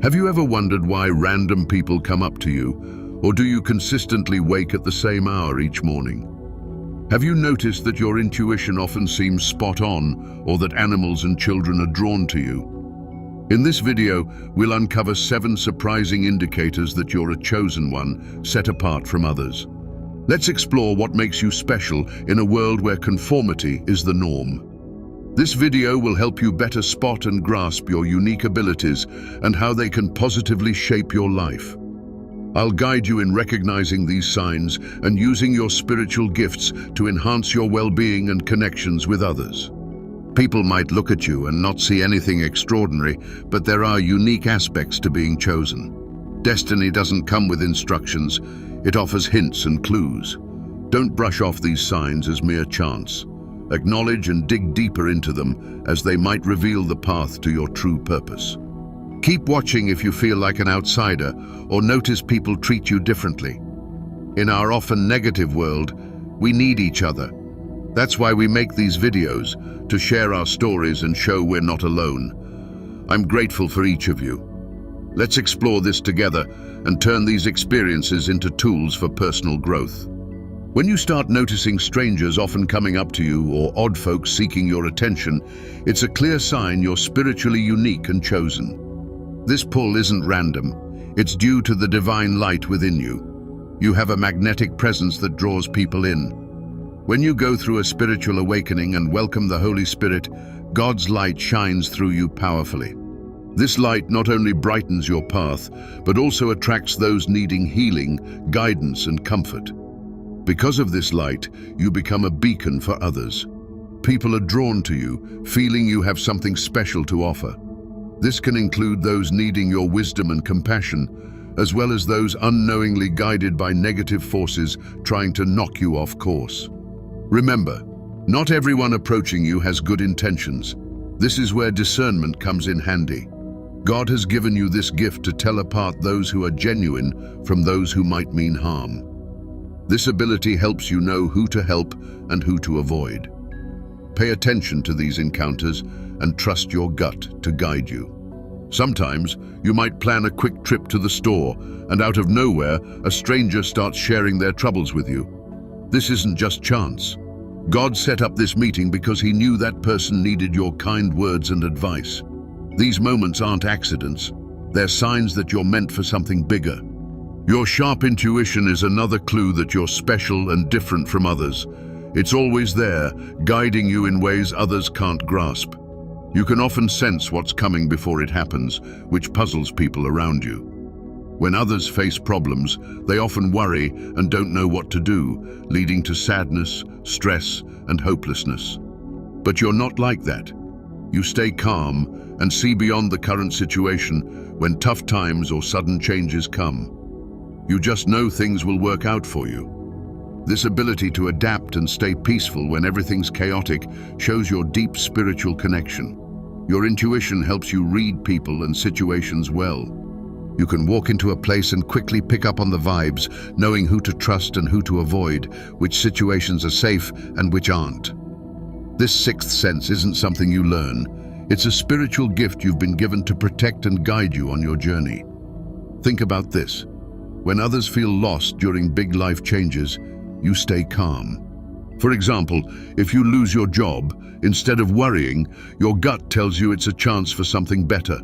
Have you ever wondered why random people come up to you, or do you consistently wake at the same hour each morning? Have you noticed that your intuition often seems spot on, or that animals and children are drawn to you? In this video, we'll uncover 7 surprising indicators that you're a chosen one, set apart from others. Let's explore what makes you special in a world where conformity is the norm. This video will help you better spot and grasp your unique abilities and how they can positively shape your life. I'll guide you in recognizing these signs and using your spiritual gifts to enhance your well-being and connections with others. People might look at you and not see anything extraordinary, but there are unique aspects to being chosen. Destiny doesn't come with instructions, it offers hints and clues. Don't brush off these signs as mere chance. Acknowledge and dig deeper into them, as they might reveal the path to your true purpose. Keep watching if you feel like an outsider or notice people treat you differently. In our often negative world, we need each other. That's why we make these videos, to share our stories and show we're not alone. I'm grateful for each of you. Let's explore this together and turn these experiences into tools for personal growth. When you start noticing strangers often coming up to you or odd folks seeking your attention, it's a clear sign you're spiritually unique and chosen. This pull isn't random. It's due to the divine light within you. You have a magnetic presence that draws people in. When you go through a spiritual awakening and welcome the Holy Spirit, God's light shines through you powerfully. This light not only brightens your path, but also attracts those needing healing, guidance, and comfort. Because of this light, you become a beacon for others. People are drawn to you, feeling you have something special to offer. This can include those needing your wisdom and compassion, as well as those unknowingly guided by negative forces trying to knock you off course. Remember, not everyone approaching you has good intentions. This is where discernment comes in handy. God has given you this gift to tell apart those who are genuine from those who might mean harm. This ability helps you know who to help and who to avoid. Pay attention to these encounters and trust your gut to guide you. Sometimes, you might plan a quick trip to the store, and out of nowhere, a stranger starts sharing their troubles with you. This isn't just chance. God set up this meeting because He knew that person needed your kind words and advice. These moments aren't accidents. They're signs that you're meant for something bigger. Your sharp intuition is another clue that you're special and different from others. It's always there, guiding you in ways others can't grasp. You can often sense what's coming before it happens, which puzzles people around you. When others face problems, they often worry and don't know what to do, leading to sadness, stress, and hopelessness. But you're not like that. You stay calm and see beyond the current situation when tough times or sudden changes come. You just know things will work out for you. This ability to adapt and stay peaceful when everything's chaotic shows your deep spiritual connection. Your intuition helps you read people and situations well. You can walk into a place and quickly pick up on the vibes, knowing who to trust and who to avoid, which situations are safe and which aren't. This sixth sense isn't something you learn. It's a spiritual gift you've been given to protect and guide you on your journey. Think about this. When others feel lost during big life changes, you stay calm. For example, if you lose your job, instead of worrying, your gut tells you it's a chance for something better.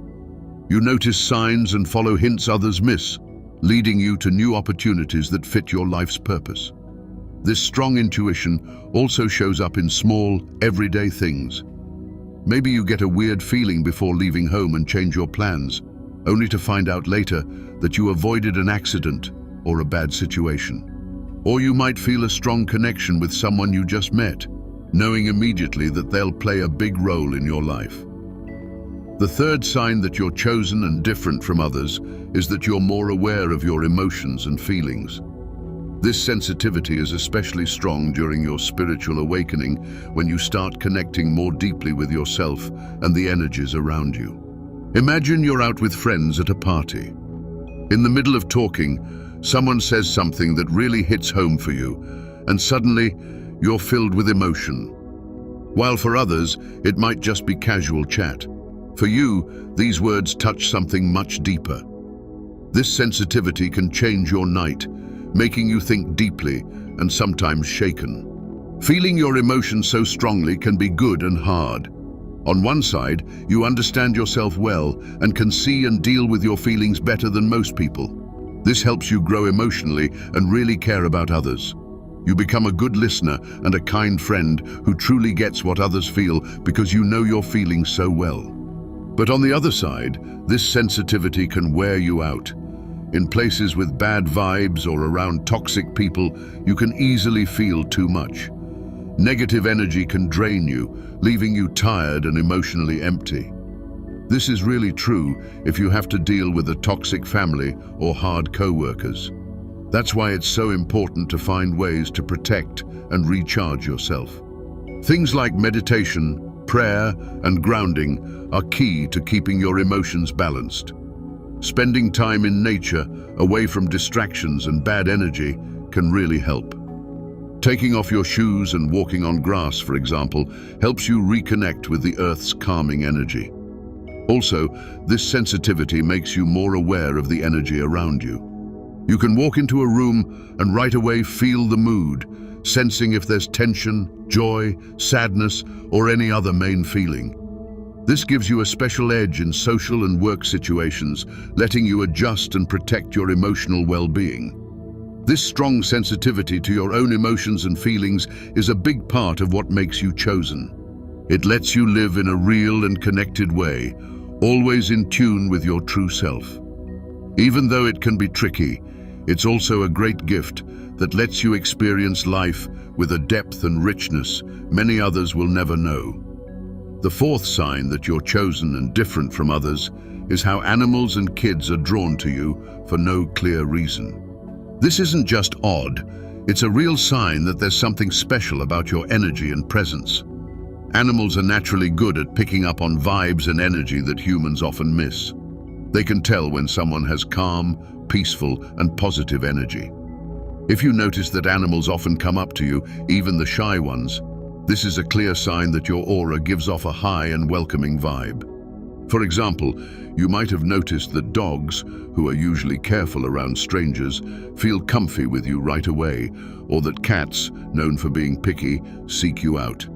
You notice signs and follow hints others miss, leading you to new opportunities that fit your life's purpose. This strong intuition also shows up in small, everyday things. Maybe you get a weird feeling before leaving home and change your plans, only to find out later that you avoided an accident or a bad situation. Or you might feel a strong connection with someone you just met, knowing immediately that they'll play a big role in your life. The third sign that you're chosen and different from others is that you're more aware of your emotions and feelings. This sensitivity is especially strong during your spiritual awakening, when you start connecting more deeply with yourself and the energies around you. Imagine you're out with friends at a party. In the middle of talking, someone says something that really hits home for you, and suddenly you're filled with emotion. While for others, it might just be casual chat. For you, these words touch something much deeper. This sensitivity can change your night, making you think deeply and sometimes shaken. Feeling your emotions so strongly can be good and hard. On one side, you understand yourself well and can see and deal with your feelings better than most people. This helps you grow emotionally and really care about others. You become a good listener and a kind friend who truly gets what others feel because you know your feelings so well. But on the other side, this sensitivity can wear you out. In places with bad vibes or around toxic people, you can easily feel too much. Negative energy can drain you, leaving you tired and emotionally empty. This is really true if you have to deal with a toxic family or hard co-workers. That's why it's so important to find ways to protect and recharge yourself. Things like meditation, prayer, and grounding are key to keeping your emotions balanced. Spending time in nature, away from distractions and bad energy, can really help. Taking off your shoes and walking on grass, for example, helps you reconnect with the Earth's calming energy. Also, this sensitivity makes you more aware of the energy around you. You can walk into a room and right away feel the mood, sensing if there's tension, joy, sadness, or any other main feeling. This gives you a special edge in social and work situations, letting you adjust and protect your emotional well-being. This strong sensitivity to your own emotions and feelings is a big part of what makes you chosen. It lets you live in a real and connected way, always in tune with your true self. Even though it can be tricky, it's also a great gift that lets you experience life with a depth and richness many others will never know. The fourth sign that you're chosen and different from others is how animals and kids are drawn to you for no clear reason. This isn't just odd, it's a real sign that there's something special about your energy and presence. Animals are naturally good at picking up on vibes and energy that humans often miss. They can tell when someone has calm, peaceful, and positive energy. If you notice that animals often come up to you, even the shy ones, this is a clear sign that your aura gives off a high and welcoming vibe. For example, you might have noticed that dogs, who are usually careful around strangers, feel comfy with you right away, or that cats, known for being picky, seek you out.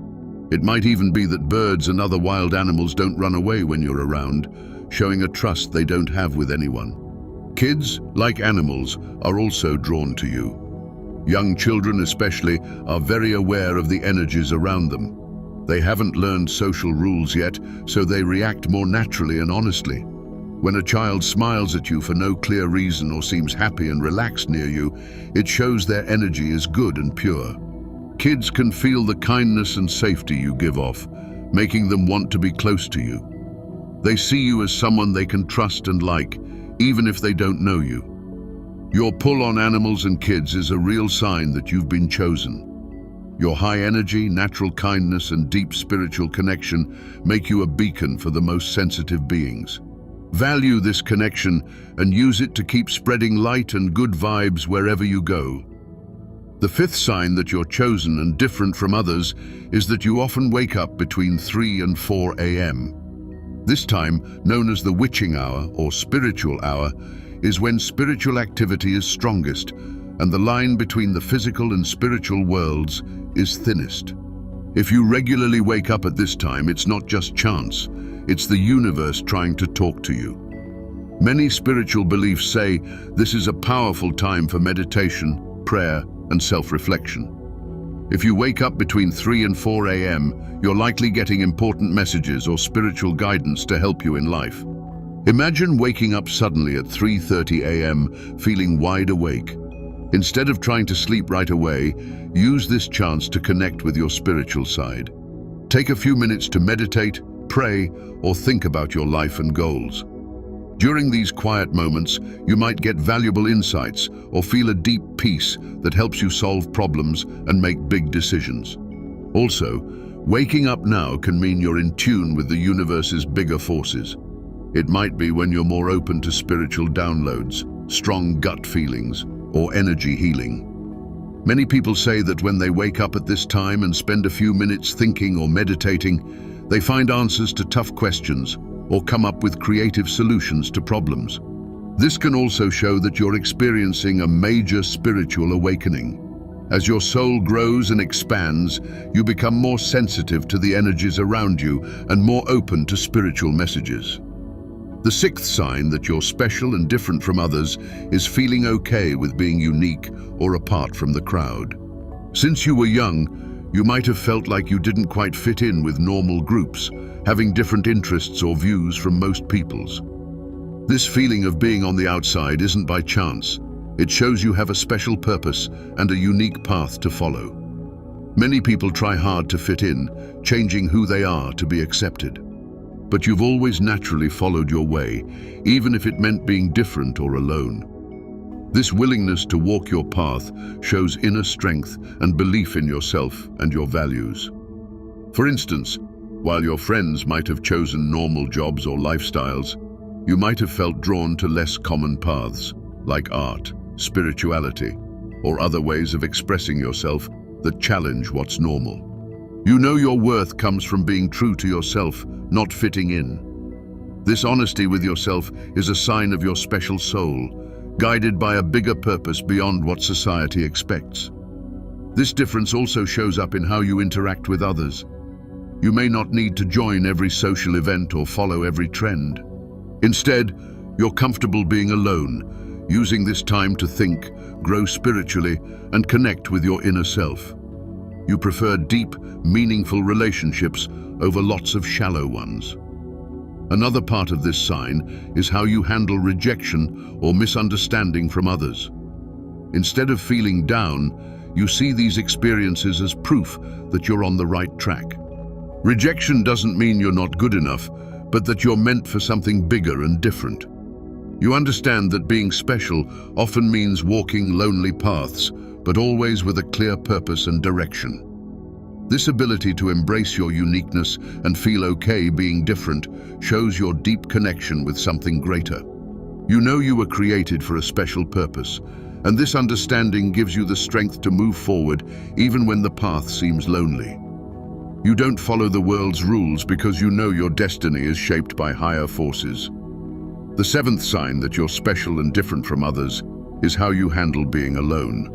It might even be that birds and other wild animals don't run away when you're around, showing a trust they don't have with anyone. Kids, like animals, are also drawn to you. Young children especially are very aware of the energies around them. They haven't learned social rules yet, so they react more naturally and honestly. When a child smiles at you for no clear reason or seems happy and relaxed near you, it shows their energy is good and pure. Kids can feel the kindness and safety you give off, making them want to be close to you. They see you as someone they can trust and like, even if they don't know you. Your pull on animals and kids is a real sign that you've been chosen. Your high energy, natural kindness, and deep spiritual connection make you a beacon for the most sensitive beings. Value this connection and use it to keep spreading light and good vibes wherever you go. The fifth sign that you're chosen and different from others is that you often wake up between 3 and 4 a.m. This time, known as the witching hour or spiritual hour, is when spiritual activity is strongest and the line between the physical and spiritual worlds is thinnest. If you regularly wake up at this time, it's not just chance, it's the universe trying to talk to you. Many spiritual beliefs say this is a powerful time for meditation, prayer, and self-reflection. If you wake up between 3 and 4 a.m., you're likely getting important messages or spiritual guidance to help you in life. Imagine waking up suddenly at 3:30 a.m. feeling wide awake. Instead of trying to sleep right away, use this chance to connect with your spiritual side. Take a few minutes to meditate, pray, or think about your life and goals. During these quiet moments, you might get valuable insights or feel a deep peace that helps you solve problems and make big decisions. Also, waking up now can mean you're in tune with the universe's bigger forces. It might be when you're more open to spiritual downloads, strong gut feelings, or energy healing. Many people say that when they wake up at this time and spend a few minutes thinking or meditating, they find answers to tough questions or come up with creative solutions to problems. This can also show that you're experiencing a major spiritual awakening. As your soul grows and expands, you become more sensitive to the energies around you and more open to spiritual messages. The sixth sign that you're special and different from others is feeling okay with being unique or apart from the crowd. Since you were young, you might have felt like you didn't quite fit in with normal groups, having different interests or views from most people's. This feeling of being on the outside isn't by chance. It shows you have a special purpose and a unique path to follow. Many people try hard to fit in, changing who they are to be accepted. But you've always naturally followed your way, even if it meant being different or alone. This willingness to walk your path shows inner strength and belief in yourself and your values. For instance, while your friends might have chosen normal jobs or lifestyles, you might have felt drawn to less common paths, like art, spirituality, or other ways of expressing yourself that challenge what's normal. You know your worth comes from being true to yourself, not fitting in. This honesty with yourself is a sign of your special soul, guided by a bigger purpose beyond what society expects. This difference also shows up in how you interact with others. You may not need to join every social event or follow every trend. Instead, you're comfortable being alone, using this time to think, grow spiritually, and connect with your inner self. You prefer deep, meaningful relationships over lots of shallow ones. Another part of this sign is how you handle rejection or misunderstanding from others. Instead of feeling down, you see these experiences as proof that you're on the right track. Rejection doesn't mean you're not good enough, but that you're meant for something bigger and different. You understand that being special often means walking lonely paths, but always with a clear purpose and direction. This ability to embrace your uniqueness and feel okay being different shows your deep connection with something greater. You know you were created for a special purpose, and this understanding gives you the strength to move forward even when the path seems lonely. You don't follow the world's rules because you know your destiny is shaped by higher forces. The seventh sign that you're special and different from others is how you handle being alone.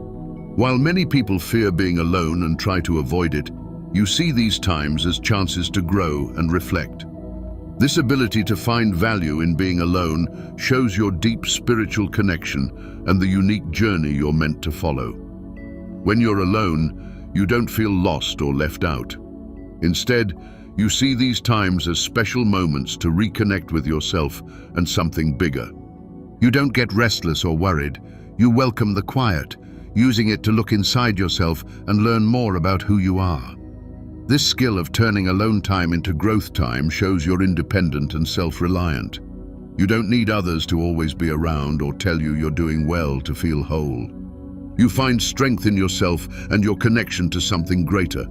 While many people fear being alone and try to avoid it, you see these times as chances to grow and reflect. This ability to find value in being alone shows your deep spiritual connection and the unique journey you're meant to follow. When you're alone, you don't feel lost or left out. Instead, you see these times as special moments to reconnect with yourself and something bigger. You don't get restless or worried. You welcome the quiet, using it to look inside yourself and learn more about who you are. This skill of turning alone time into growth time shows you're independent and self-reliant. You don't need others to always be around or tell you you're doing well to feel whole. You find strength in yourself and your connection to something greater.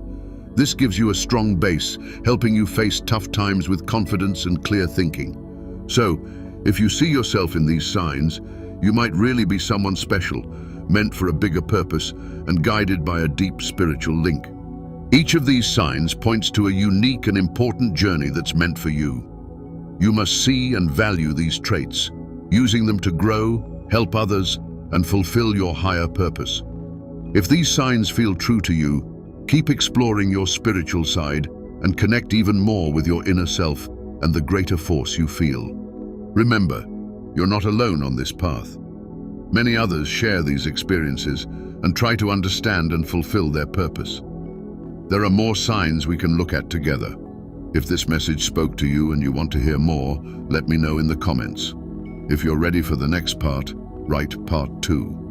This gives you a strong base, helping you face tough times with confidence and clear thinking. So, if you see yourself in these signs, you might really be someone special, meant for a bigger purpose and guided by a deep spiritual link. Each of these signs points to a unique and important journey that's meant for you. You must see and value these traits, using them to grow, help others, and fulfill your higher purpose. If these signs feel true to you, keep exploring your spiritual side and connect even more with your inner self and the greater force you feel. Remember, you're not alone on this path. Many others share these experiences and try to understand and fulfill their purpose. There are more signs we can look at together. If this message spoke to you and you want to hear more, let me know in the comments. If you're ready for the next part, write part 2.